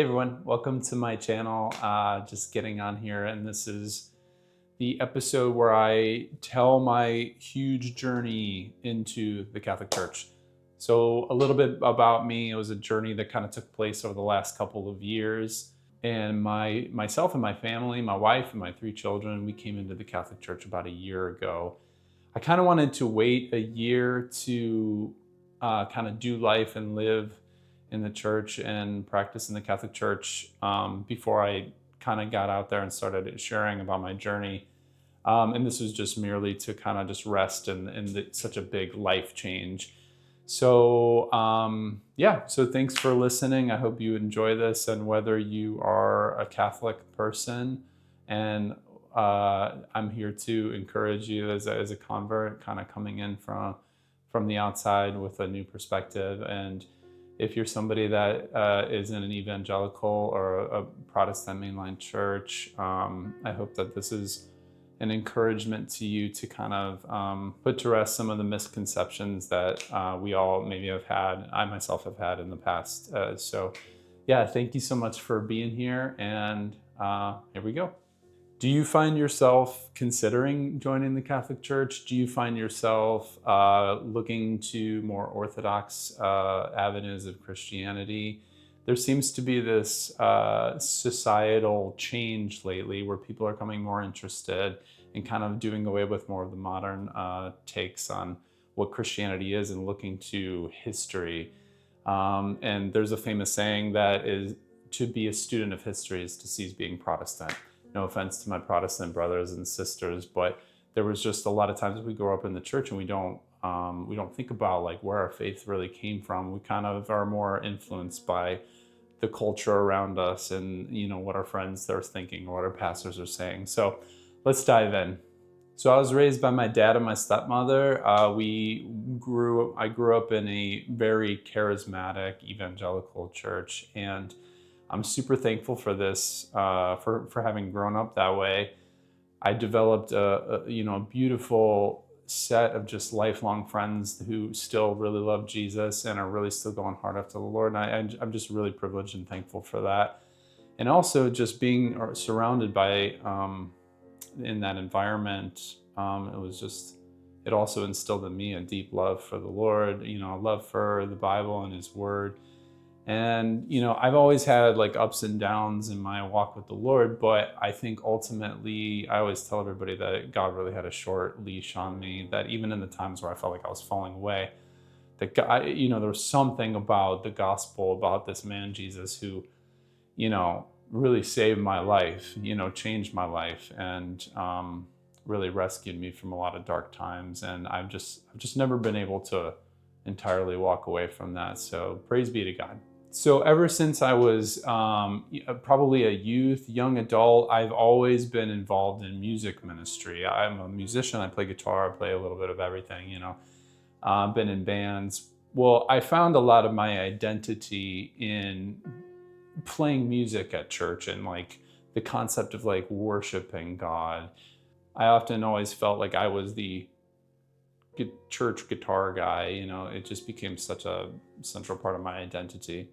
everyone, welcome to my channel. Just getting on here, and this is the episode where I tell my huge journey into the Catholic Church. So a little bit about me. It was a journey that kind of took place over the last couple of years. And myself and my family, my wife and my 3 children, we came into the Catholic Church about a year ago. I kind of wanted to wait a year to kind of do life and live in the church and practice in the Catholic Church before I kind of got out there and started sharing about my journey. And this was just merely to kind of just rest in such a big life change. So so thanks for listening. I hope you enjoy this, and whether you are a Catholic person, and I'm here to encourage you as a convert, kind of coming in from the outside with a new perspective. And if you're somebody that is in an evangelical or a Protestant mainline church, I hope that this is an encouragement to you to kind of put to rest some of the misconceptions that we all maybe have had, I myself have had in the past. Thank you so much for being here, and here we go. Do you find yourself considering joining the Catholic Church? Do you find yourself looking to more orthodox avenues of Christianity? There seems to be this societal change lately where people are coming more interested in kind of doing away with more of the modern takes on what Christianity is and looking to history. And there's a famous saying that is, to be a student of history is to cease being Protestant. No offense to my Protestant brothers and sisters, but there was just a lot of times we grow up in the church and we don't think about like where our faith really came from. We kind of are more influenced by the culture around us and what our friends are thinking or what our pastors are saying. So let's dive in. So I was raised by my dad and my stepmother. I grew up in a very charismatic evangelical church, and I'm super thankful for this, for having grown up that way. I developed a beautiful set of just lifelong friends who still really love Jesus and are really still going hard after the Lord. And I'm just really privileged and thankful for that. And also just being surrounded by, in that environment, it also instilled in me a deep love for the Lord, a love for the Bible and His Word. And, I've always had like ups and downs in my walk with the Lord, but I think ultimately I always tell everybody that God really had a short leash on me, that even in the times where I felt like I was falling away, that God, there was something about the gospel, about this man, Jesus, who, really saved my life, changed my life, and really rescued me from a lot of dark times. And I've just never been able to entirely walk away from that. So praise be to God. So ever since I was probably a young adult, I've always been involved in music ministry. I'm a musician. I play guitar. I play a little bit of everything, been in bands. Well, I found a lot of my identity in playing music at church and like the concept of like worshiping God. I often always felt like I was the church guitar guy. It just became such a central part of my identity.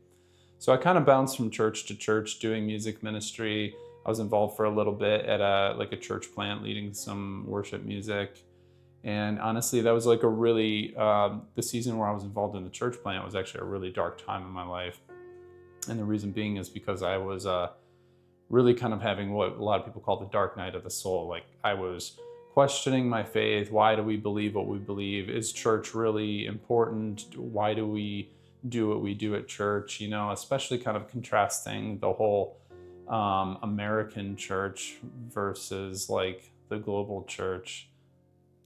So I kind of bounced from church to church doing music ministry. I was involved for a little bit at a church plant leading some worship music. And honestly, that was like a really, the season where I was involved in the church plant was actually a really dark time in my life. And the reason being is because I was really kind of having what a lot of people call the dark night of the soul. Like I was questioning my faith. Why do we believe what we believe? Is church really important? Why do we do what we do at church? Especially kind of contrasting the whole American church versus like the global church.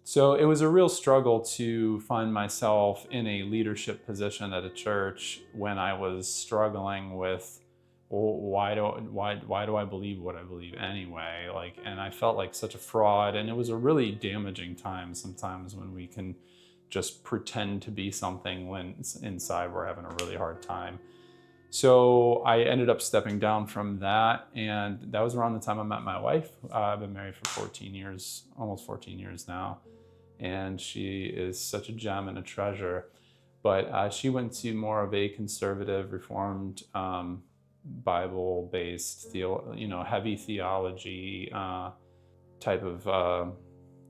So it was a real struggle to find myself in a leadership position at a church when I was struggling with, well, why do I believe what I believe anyway? And I felt like such a fraud, and it was a really damaging time sometimes when we can just pretend to be something when inside we're having a really hard time. So I ended up stepping down from that, and that was around the time I met my wife. I've been married for 14 years, almost 14 years now, and she is such a gem and a treasure. But she went to more of a conservative, reformed Bible-based, heavy theology type of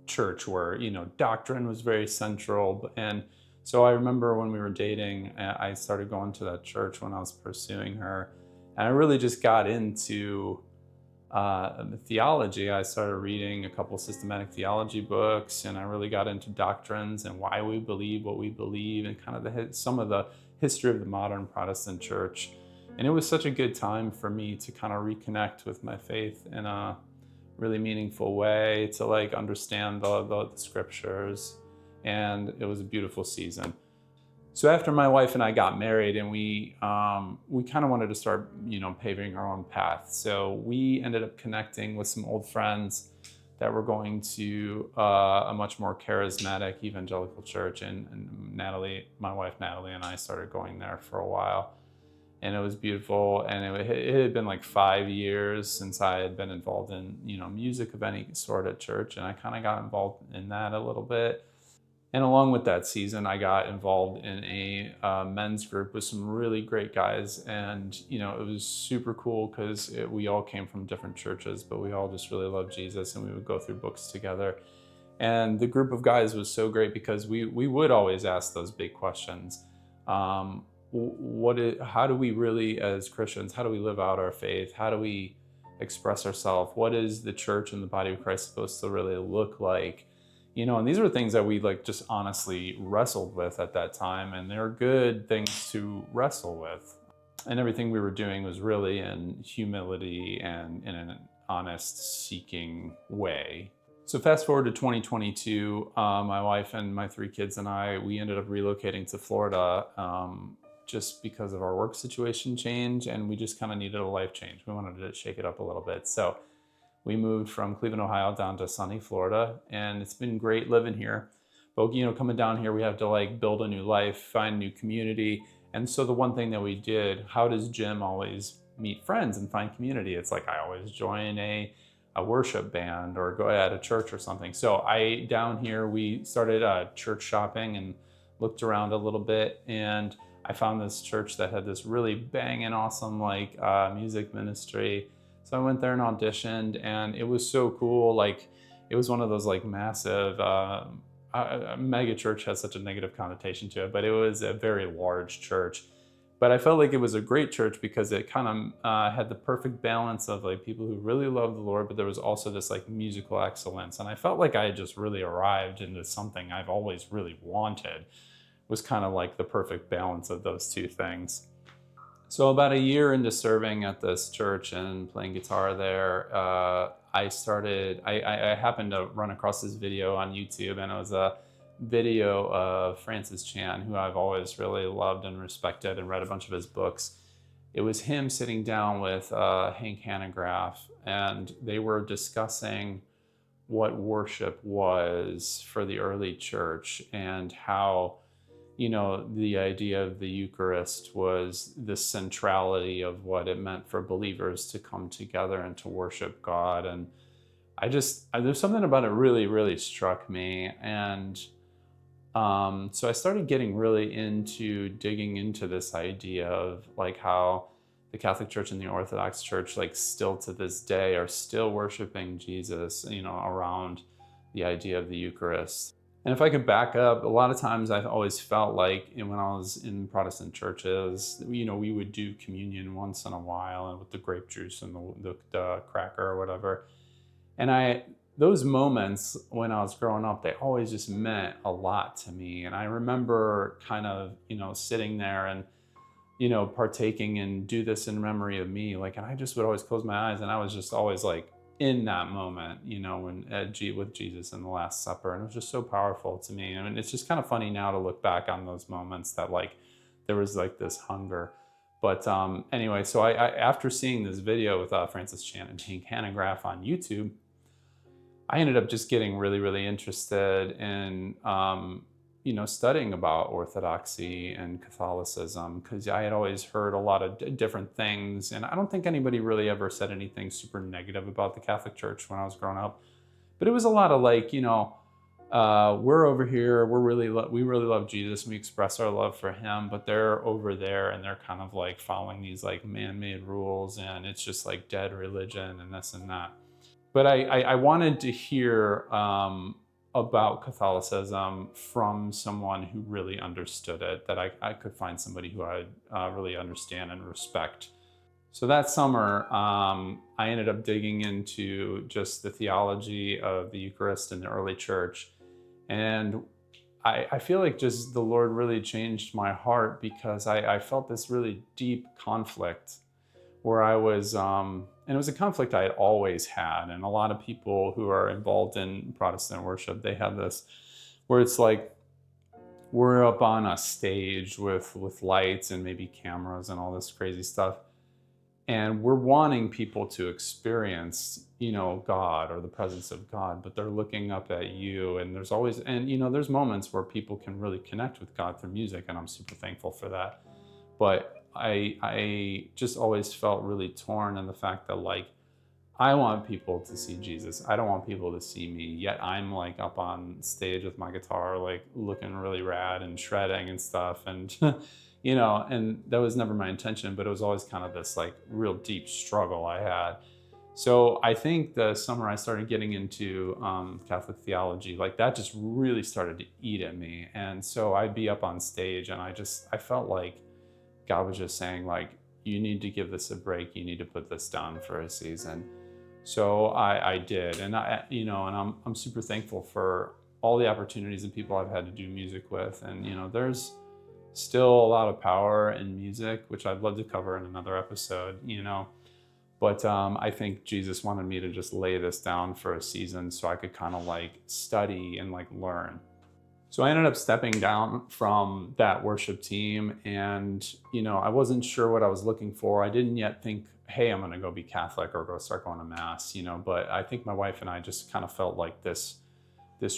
church where, doctrine was very central. And so I remember when we were dating, I started going to that church when I was pursuing her. And I really just got into theology. I started reading a couple systematic theology books, and I really got into doctrines and why we believe what we believe, and kind of some of the history of the modern Protestant church. And it was such a good time for me to kind of reconnect with my faith in a really meaningful way, to like understand the scriptures. And it was a beautiful season. So after my wife and I got married, and we kind of wanted to start, paving our own path. So we ended up connecting with some old friends that were going to a much more charismatic evangelical church. And Natalie, my wife Natalie, and I started going there for a while. And it was beautiful. And it had been like 5 years since I had been involved in, music of any sort at church. And I kind of got involved in that a little bit. And along with that season, I got involved in a men's group with some really great guys. And, it was super cool because we all came from different churches, but we all just really loved Jesus, and we would go through books together. And the group of guys was so great because we would always ask those big questions. How do we really, as Christians, how do we live out our faith? How do we express ourselves? What is the church and the body of Christ supposed to really look like? And these were things that we just honestly wrestled with at that time, and they're good things to wrestle with. And everything we were doing was really in humility and in an honest seeking way. So fast forward to 2022, my wife and my 3 kids and I, we ended up relocating to Florida just because of our work situation change, and we just kind of needed a life change. We wanted to shake it up a little bit. So we moved from Cleveland, Ohio down to sunny Florida, and it's been great living here. But, coming down here, we have to build a new life, find a new community. And so the one thing that we did, how does Jim always meet friends and find community? It's like I always join a worship band or go at a church or something. So down here, we started church shopping and looked around a little bit, and I found this church that had this really banging awesome music ministry. So I went there and auditioned, and it was so cool. It was one of those massive, mega church has such a negative connotation to it, but it was a very large church. But I felt like it was a great church because it kind of had the perfect balance of people who really loved the Lord, but there was also this musical excellence. And I felt like I had just really arrived into something I've always really wanted. It was kind of the perfect balance of those two things. So about a year into serving at this church and playing guitar there, I happened to run across this video on YouTube, and it was a video of Francis Chan, who I've always really loved and respected and read a bunch of his books. It was him sitting down with Hank Hanegraaff, and they were discussing what worship was for the early church, and how the idea of the Eucharist was the centrality of what it meant for believers to come together and to worship God. And there's something about it really, really struck me. And so I started getting really into digging into this idea of how the Catholic Church and the Orthodox Church, still to this day, are still worshiping Jesus, around the idea of the Eucharist. And if I could back up, a lot of times I've always felt when I was in Protestant churches, we would do communion once in a while, and with the grape juice and the cracker or whatever. And those moments when I was growing up, they always just meant a lot to me. And I remember kind of, sitting there and, partaking and do this in memory of me. And I just would always close my eyes, and I was just always in that moment, when with Jesus in the Last Supper. And it was just so powerful to me. I mean, it's just kind of funny now to look back on those moments that there was this hunger. But anyway, so I after seeing this video with Francis Chan and Hank Hanegraaff on YouTube, I ended up just getting really, really interested in studying about Orthodoxy and Catholicism, because I had always heard a lot of different things, and I don't think anybody really ever said anything super negative about the Catholic Church when I was growing up. But it was a lot of we're over here, we really love Jesus, and we express our love for him, but they're over there and they're kind of like following these like man-made rules, and it's just like dead religion and this and that. But I wanted to hear about Catholicism from someone who really understood it, that I could find somebody who I really understand and respect. So that summer, I ended up digging into just the theology of the Eucharist in the early church. And I feel like just the Lord really changed my heart, because I felt this really deep conflict where I was, and it was a conflict I had always had. And a lot of people who are involved in Protestant worship, they have this where it's like, we're up on a stage with lights and maybe cameras and all this crazy stuff. And we're wanting people to experience, God or the presence of God, but they're looking up at you. And there's always, and there's moments where people can really connect with God through music, and I'm super thankful for that. But I just always felt really torn in the fact that, like, I want people to see Jesus. I don't want people to see me, yet I'm like up on stage with my guitar, like looking really rad and shredding and stuff. And, and that was never my intention, but it was always kind of this like real deep struggle I had. So I think the summer I started getting into Catholic theology, like that just really started to eat at me. And so I'd be up on stage and I felt like God was just saying, like, you need to give this a break. You need to put this down for a season. So I did, and I'm super thankful for all the opportunities and people I've had to do music with. And there's still a lot of power in music, which I'd love to cover in another episode. But I think Jesus wanted me to just lay this down for a season so I could kind of like study and like learn. So I ended up stepping down from that worship team, and I wasn't sure what I was looking for. I didn't yet think, hey, I'm going to go be Catholic or go start going to Mass, but I think my wife and I just kind of felt like this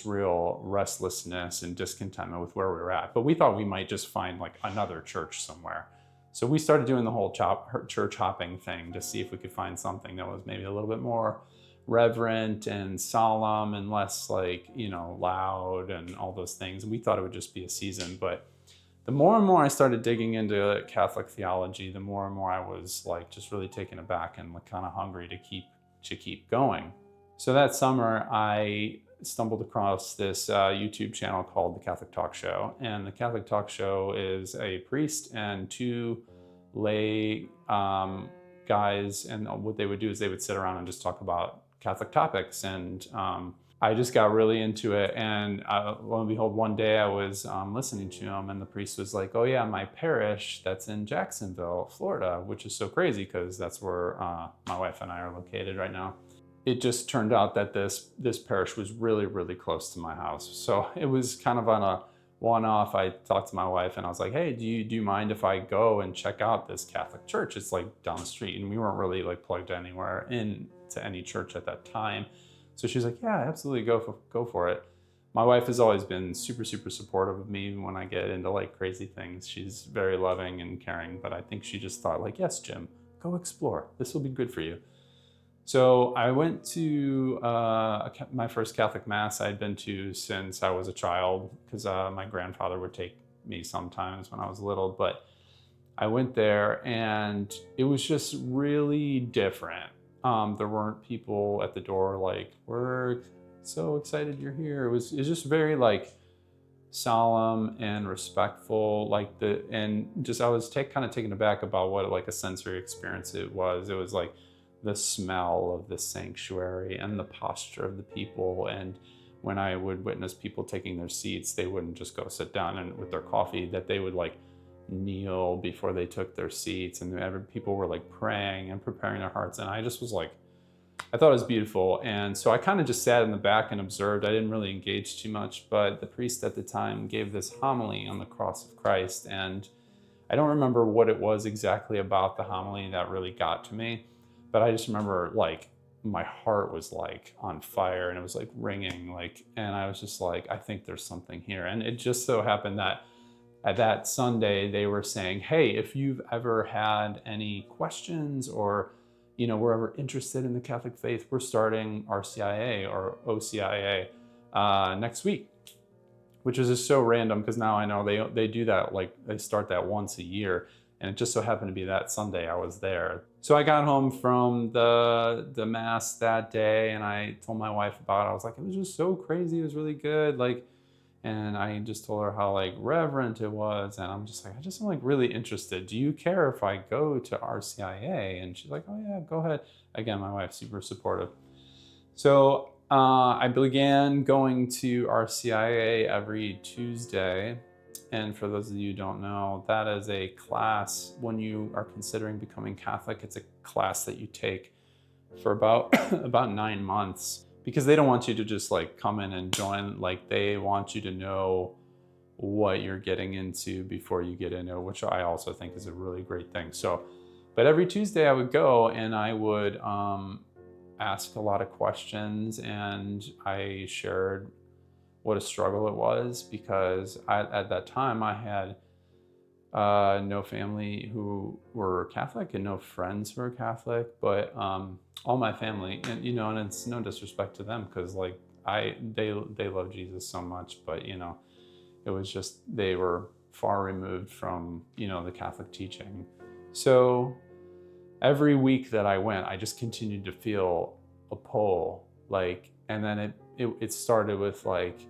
real restlessness and discontentment with where we were at. But we thought we might just find like another church somewhere. So we started doing the whole church hopping thing to see if we could find something that was maybe a little bit more reverent and solemn and less like, loud and all those things. And we thought it would just be a season. But the more and more I started digging into Catholic theology, the more and more I was like just really taken aback and like kind of hungry to keep going. So that summer I stumbled across this YouTube channel called The Catholic Talk Show. And The Catholic Talk Show is a priest and two lay guys. And what they would do is they would sit around and just talk about Catholic topics. And I just got really into it. And lo and behold, one day I was listening to him, and the priest was like, oh yeah, my parish that's in Jacksonville, Florida, which is so crazy because that's where my wife and I are located right now. It just turned out that this parish was really, really close to my house. So it was kind of on a one-off. I talked to my wife and I was like, hey, do you mind if I go and check out this Catholic church? It's like down the street. And we weren't really like plugged anywhere into any church at that time. So she's like, yeah, absolutely, go for it. My wife has always been super, super supportive of me when I get into like crazy things. She's very loving and caring, but I think she just thought like, yes, Jim, go explore. This will be good for you. So I went to my first Catholic Mass I'd been to since I was a child, because my grandfather would take me sometimes when I was little. But I went there and it was just really different. There weren't people at the door like, we're so excited you're here. It was just very like solemn and respectful, I was kind of taken aback about what like a sensory experience it was. It was like the smell of the sanctuary and the posture of the people. And when I would witness people taking their seats, they wouldn't just go sit down and with their coffee, that they would like kneel before they took their seats, and people were like praying and preparing their hearts. And I just was like, I thought it was beautiful. And so I kind of just sat in the back and observed. I didn't really engage too much, but the priest at the time gave this homily on the cross of Christ. And I don't remember what it was exactly about the homily that really got to me, but I just remember like my heart was like on fire and it was like ringing, like, and I was just like, I think there's something here. And it just so happened that at that Sunday they were saying, hey, if you've ever had any questions or we're ever interested in the Catholic faith, we're starting RCIA or OCIA, next week, which is just so random because now I know they do that, like they start that once a year, and it just so happened to be that Sunday I was there. So I got home from the mass that day, and I told my wife about it. I was like, it was just so crazy. It was really good. Like, and I just told her how like reverent it was, and I'm just like, I just am like really interested. Do you care if I go to RCIA? And she's like, oh yeah, go ahead. Again, my wife's super supportive. So I began going to RCIA every Tuesday. And for those of you who don't know, that is a class when you are considering becoming Catholic. It's a class that you take for about 9 months, because they don't want you to just like come in and join. Like they want you to know what you're getting into before you get into it, which I also think is a really great thing. So, but every Tuesday I would go and I would ask a lot of questions, and I shared what a struggle it was, because at that time I had no family who were Catholic and no friends who were Catholic, but all my family, and you know, and it's no disrespect to them, because like they love Jesus so much, but you know, it was just they were far removed from, you know, the Catholic teaching. So every week that I went, I just continued to feel a pull, like, and then it started with like,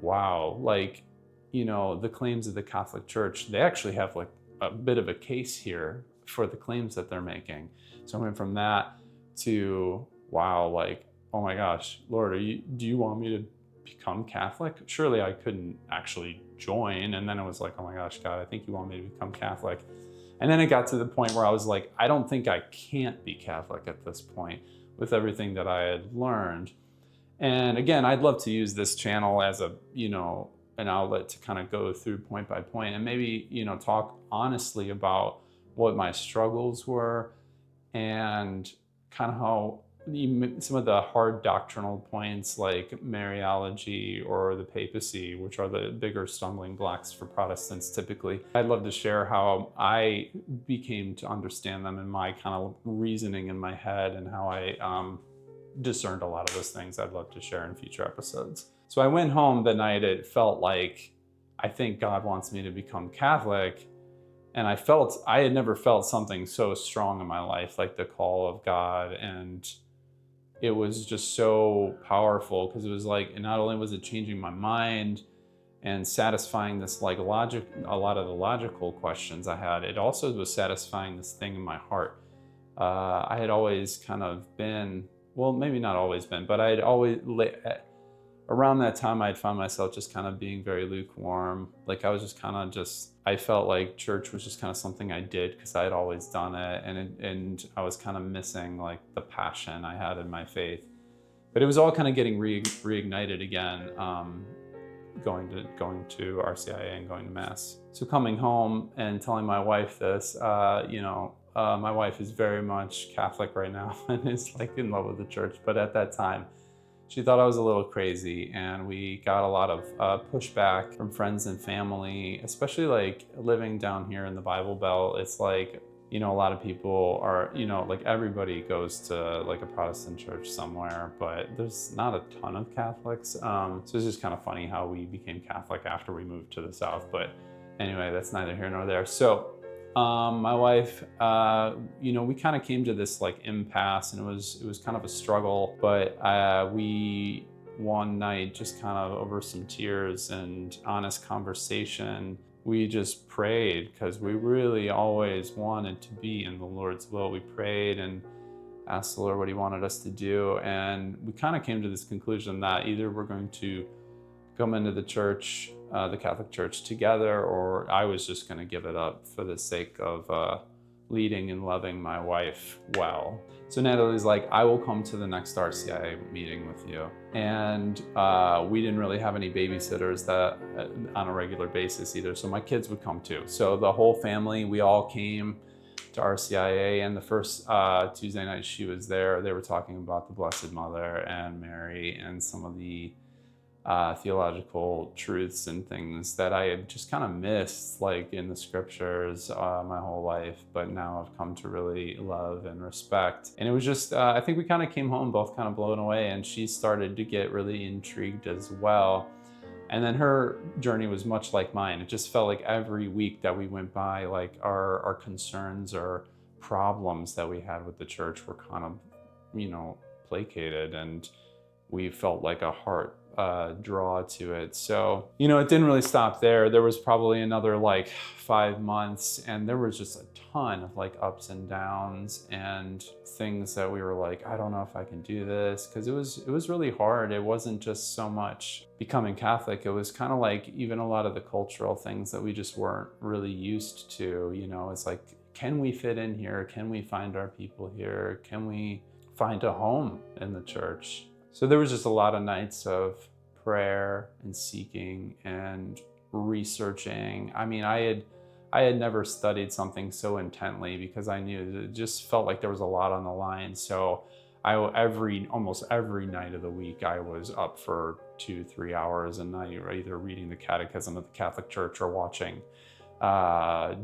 wow, like, you know, the claims of the Catholic Church, they actually have like a bit of a case here for the claims that they're making. So I went from that to, wow, like, oh my gosh, Lord, do you want me to become Catholic? Surely I couldn't actually join. And then it was like, oh my gosh, God, I think you want me to become Catholic. And then it got to the point where I was like, I don't think I can't be Catholic at this point with everything that I had learned. And again, I'd love to use this channel as a, you know, an outlet to kind of go through point by point and maybe, you know, talk honestly about what my struggles were, and kind of how some of the hard doctrinal points like Mariology or the papacy, which are the bigger stumbling blocks for Protestants typically. I'd love to share how I became to understand them and my kind of reasoning in my head, and how I discerned a lot of those things. I'd love to share in future episodes. So I went home the night it felt like, I think God wants me to become Catholic. And I had never felt something so strong in my life, like the call of God. And it was just so powerful, because it was like, not only was it changing my mind and satisfying this like a lot of the logical questions I had, it also was satisfying this thing in my heart. I had always kind of been, well, maybe not always been, but I'd always, around that time, I'd found myself just kind of being very lukewarm. Like I was just kind of I felt like church was just kind of something I did because I had always done it. And I was kind of missing like the passion I had in my faith. But it was all kind of getting reignited again, going to RCIA and going to Mass. So coming home and telling my wife this, you know, my wife is very much Catholic right now and is like in love with the church. But at that time, she thought I was a little crazy, and we got a lot of pushback from friends and family, especially like living down here in the Bible Belt. It's like, you know, a lot of people are, you know, like everybody goes to like a Protestant church somewhere, but there's not a ton of Catholics. So it's just kind of funny how we became Catholic after we moved to the South. But anyway, that's neither here nor there. So my wife, you know, we kind of came to this like impasse, and it was kind of a struggle, but we one night, just kind of over some tears and honest conversation, we just prayed, because we really always wanted to be in the Lord's will. We prayed and asked the Lord what he wanted us to do, and we kind of came to this conclusion that either we're going to come into the church, the Catholic Church together, or I was just going to give it up for the sake of leading and loving my wife well. So Natalie's like, I will come to the next RCIA meeting with you. And we didn't really have any babysitters that on a regular basis either, so my kids would come too. So the whole family, we all came to RCIA, and the first Tuesday night she was there, they were talking about the Blessed Mother and Mary and some of the theological truths and things that I had just kind of missed, like in the scriptures, my whole life, but now I've come to really love and respect. And it was just, I think we kind of came home both kind of blown away, and she started to get really intrigued as well. And then her journey was much like mine. It just felt like every week that we went by, like our concerns or problems that we had with the church were kind of, placated, and we felt like a heart draw to it. So, it didn't really stop there. There was probably another like 5 months, and there was just a ton of like ups and downs and things that we were like, I don't know if I can do this, because it was really hard. It wasn't just so much becoming Catholic. It was kind of like even a lot of the cultural things that we just weren't really used to. It's like, can we fit in here? Can we find our people here? Can we find a home in the church? So there was just a lot of nights of prayer and seeking and researching. I mean, I had never studied something so intently, because I knew it just felt like there was a lot on the line. So almost every night of the week, I was up for 2-3 hours a night, either reading the Catechism of the Catholic Church or watching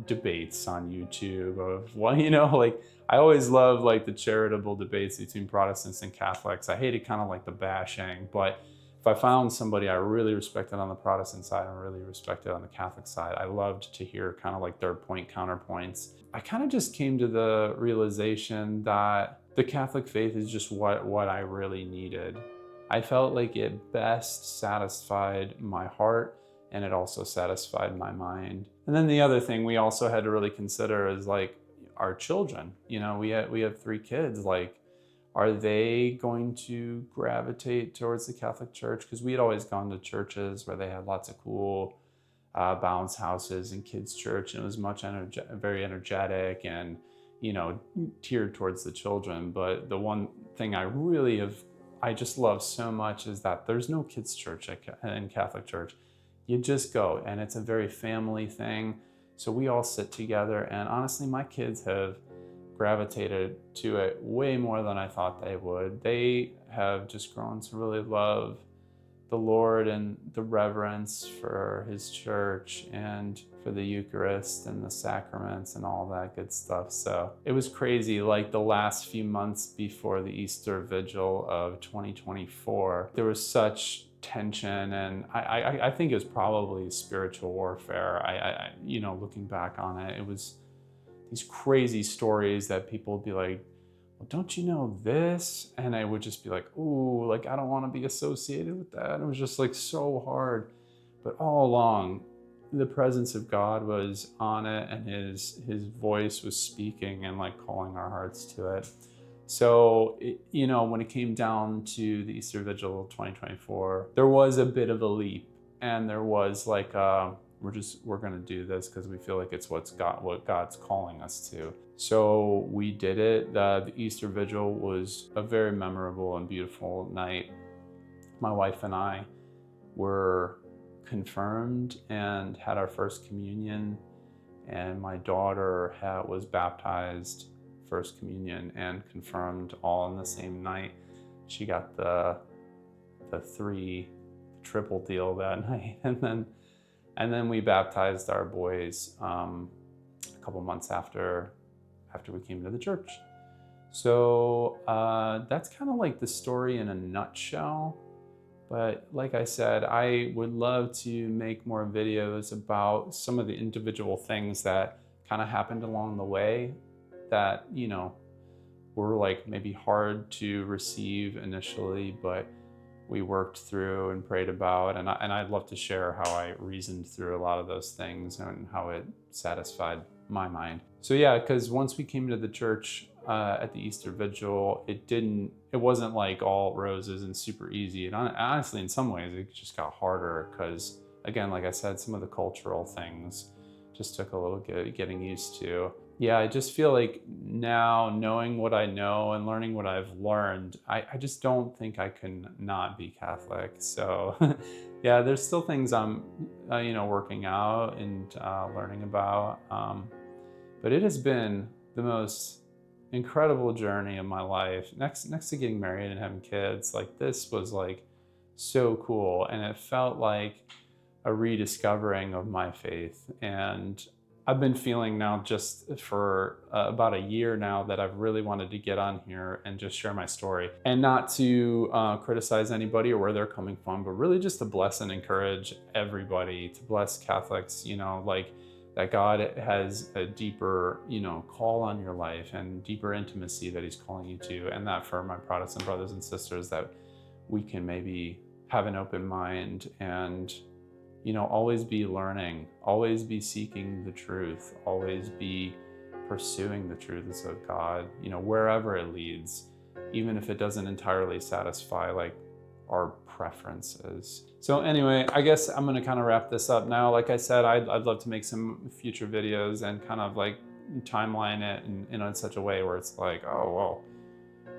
debates on YouTube of like I always love like the charitable debates between Protestants and Catholics. I hated kind of like the bashing, but if I found somebody I really respected on the Protestant side and really respected on the Catholic side, I loved to hear kind of like their counterpoints. I kind of just came to the realization that the Catholic faith is just what I really needed. I felt like it best satisfied my heart, and it also satisfied my mind. And then the other thing we also had to really consider is like our children. We have 3 kids. Like, are they going to gravitate towards the Catholic Church? Because we had always gone to churches where they had lots of cool bounce houses and kids' church, and it was very energetic and tiered towards the children. But the one thing I just love so much is that there's no kids' church in Catholic Church. You just go, and it's a very family thing. So we all sit together, and honestly, my kids have gravitated to it way more than I thought they would. They have just grown to really love the Lord and the reverence for His church and for the Eucharist and the sacraments and all that good stuff. So it was crazy. Like the last few months before the Easter Vigil of 2024, there was such tension, and I think it was probably spiritual warfare. I looking back on it, it was these crazy stories that people would be like, well, don't you know this? And I would just be like, ooh, like I don't want to be associated with that. And it was just like so hard. But all along, the presence of God was on it, and his voice was speaking and like calling our hearts to it. So, when it came down to the Easter Vigil 2024, there was a bit of a leap, and there was like, we're going to do this because we feel like it's what God's calling us to. So we did it. The Easter Vigil was a very memorable and beautiful night. My wife and I were confirmed and had our first communion, and my daughter was baptized, first communion, and confirmed all in the same night. She got the triple deal that night, and then we baptized our boys a couple months after we came to the church. So that's kind of like the story in a nutshell. But like I said, I would love to make more videos about some of the individual things that kind of happened along the way that, were like maybe hard to receive initially, but we worked through and prayed about. And I'd love to share how I reasoned through a lot of those things and how it satisfied my mind. So yeah, because once we came to the church at the Easter Vigil, it wasn't like all roses and super easy. And honestly, in some ways, it just got harder because, again, like I said, some of the cultural things just took a little getting used to. Yeah, I just feel like now, knowing what I know and learning what I've learned, I just don't think I can not be Catholic. So yeah, there's still things I'm working out and learning about. But it has been the most incredible journey of my life. Next to getting married and having kids, like this was like so cool. And it felt like a rediscovering of my faith. And I've been feeling now just for about a year now that I've really wanted to get on here and just share my story, and not to criticize anybody or where they're coming from, but really just to bless and encourage everybody, to bless Catholics, like that God has a deeper, call on your life and deeper intimacy that he's calling you to. And that for my Protestant brothers and sisters, that we can maybe have an open mind and always be learning, always be seeking the truth, always be pursuing the truths of God, wherever it leads, even if it doesn't entirely satisfy like our preferences. So anyway, I guess I'm gonna kind of wrap this up now. Like I said, I'd love to make some future videos and kind of like timeline it in such a way where it's like, oh, well,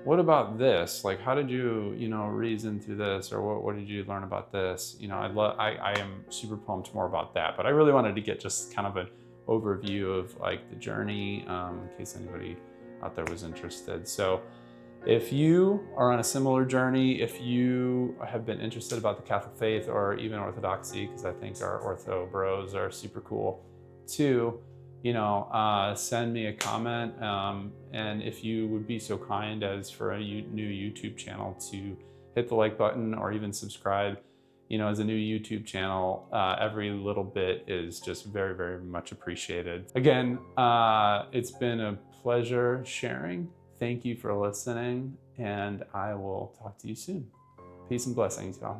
what about this? Like, how did you, reason through this, or what did you learn about this? I am super pumped more about that, but I really wanted to get just kind of an overview of like the journey, in case anybody out there was interested. So if you are on a similar journey, if you have been interested about the Catholic faith or even Orthodoxy, because I think our Ortho bros are super cool too, send me a comment. And if you would be so kind as for a new YouTube channel to hit the like button or even subscribe, as a new YouTube channel, every little bit is just very, very much appreciated. Again, it's been a pleasure sharing. Thank you for listening, and I will talk to you soon. Peace and blessings, y'all.